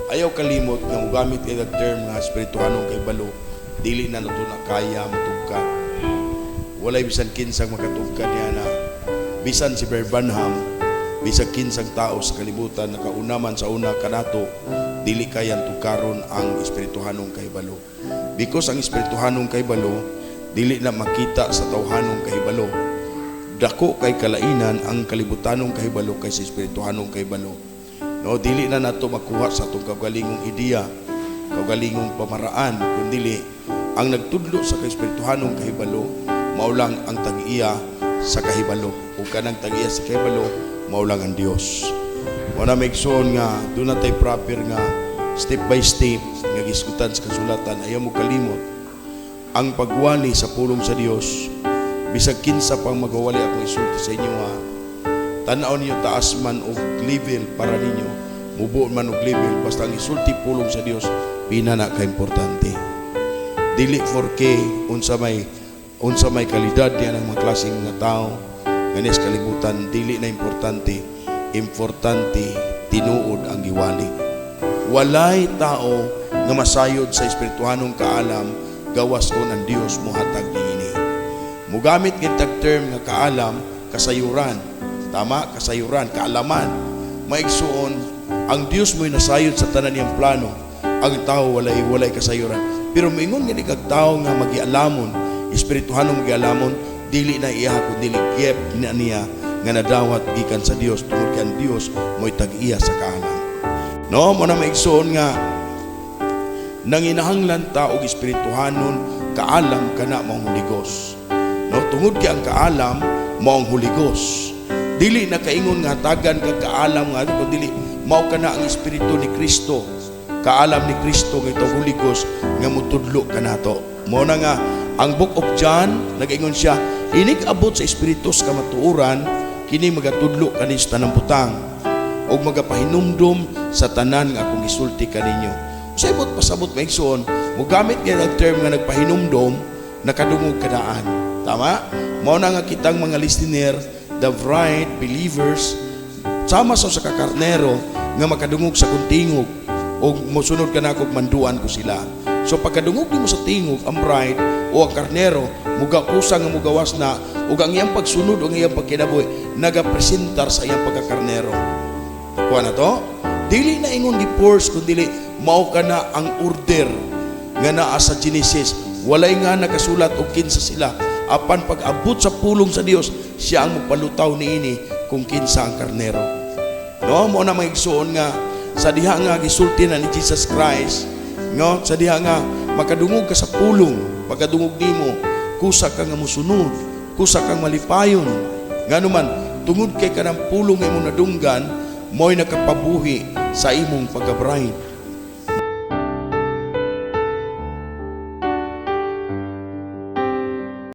Ayaw kalimot nga mugamit kay term nga espirituhanong kay balo, dili na nato na kaya matugkad. Walay bisan kinsang makatugkad niya na bisan si Branham, bisan kinsang tao sa kalibutan nakaunaman sa una kanato, dili kayang tugkaron ang espirituhanong kay balo. Because ang espirituhanong kay balo dili na makita sa tawhanong kay balo. Dako kay kalainan ang kalibutanong kay balo kaysa espirituhanong kay balo. No, dili na nato makuha sa atong kaugalingong ideya, kaugalingong pamaraan, kundi ang nagtudlo sa kaespirituhanong kahibalo mao lang ang tag-iya sa kahibalo. O kanang tag-iya sa kahibalo mao lang ang Dios. Mao na maigsoon nga do na tay proper nga step by step nga gisgutan sa kasulatan. Ayaw mo kalimot ang pagwali sa pulong sa Dios. Bisag kinsa pang magawali akong isulti sa inyo nga tanaw niyo taas man og level para ninyo, mubo man og level, basta ang isulti pulong sa Dios pinana ka importante. Dili forke unsa may kalidad diyan ang mga klaseng nga tao nganis kalibutan, dili na importante. Importante tinuod ang giwali. Walay tao nga masayod sa espirituhanong kaalam gawas kon ang Dios mohatag niini. Mugamit kitag term nga kaalam, kasayuran. Tama, kasayuran, kaalaman. Maigsuon, ang Dios mo'y nasayod sa tanan niyang plano. Ang tao walay kasayuran. Pero maingon nga kag tao nga magialamon, espirituhanong magialamon, dili na iya kundi giyep na niya nga nadawat gikan sa Dios tungod kay ang Dios mo'y tag-iya sa kaalam. No, mo na maigsuon nga nanginahanglan ta og espirituhanon kaalam kana maong huligos. No, tungod kay ang kaalam maong huligos. Dili na kaingon nga tagan kag kaalam nga dili mao kana ang espiritu ni Kristo. Kaalam ni Kristo nga itong Holy Ghost nga mutudlo kanato. Mao na nga ang Book of John nagaingon siya, inig abot sa espiritu sa kamatuoran kini magatudlo kani sa tanang butang og magapahinumdum sa tanan nga akong gisulti kaninyo. Usay pasabot maigsoon, mogamit nga ang term nga nagpahinumdum nakadungog kadaan. Tama? Mao na nga kitang mga listener, the right believers sama sa kakarnero nga makadungog sa kuntingog o mosunod ka na kung manduan ko sila. So pagkadungog mo sa tingog ang bride o ang karnero mugakusang nga mugawas na o ang iyang pagsunod o ang iyang pagkinabuhi nagapresentar sa iyang pagkakarnero. Kuha na to? Dili na ingon di-force kundi mao ka na ang order nga naa sa Genesis. Walay nga nakasulat o kinsa sila. Apan pag-abot sa pulong sa Dios, siya ang magpalutaw niini kung kinsa ang karnero. No, mo na maigsuon nga sa diha nga gisulti na ni Jesus Christ, no, sa diha nga makadungog ka sa pulong, pagkadungog nimo, kusa ka nga mosunod, kusa kang malipayon. Nganuman tungod kay kanang pulong nga imong nadunggan, mo'y nakapabuhi sa imong pagka-bride.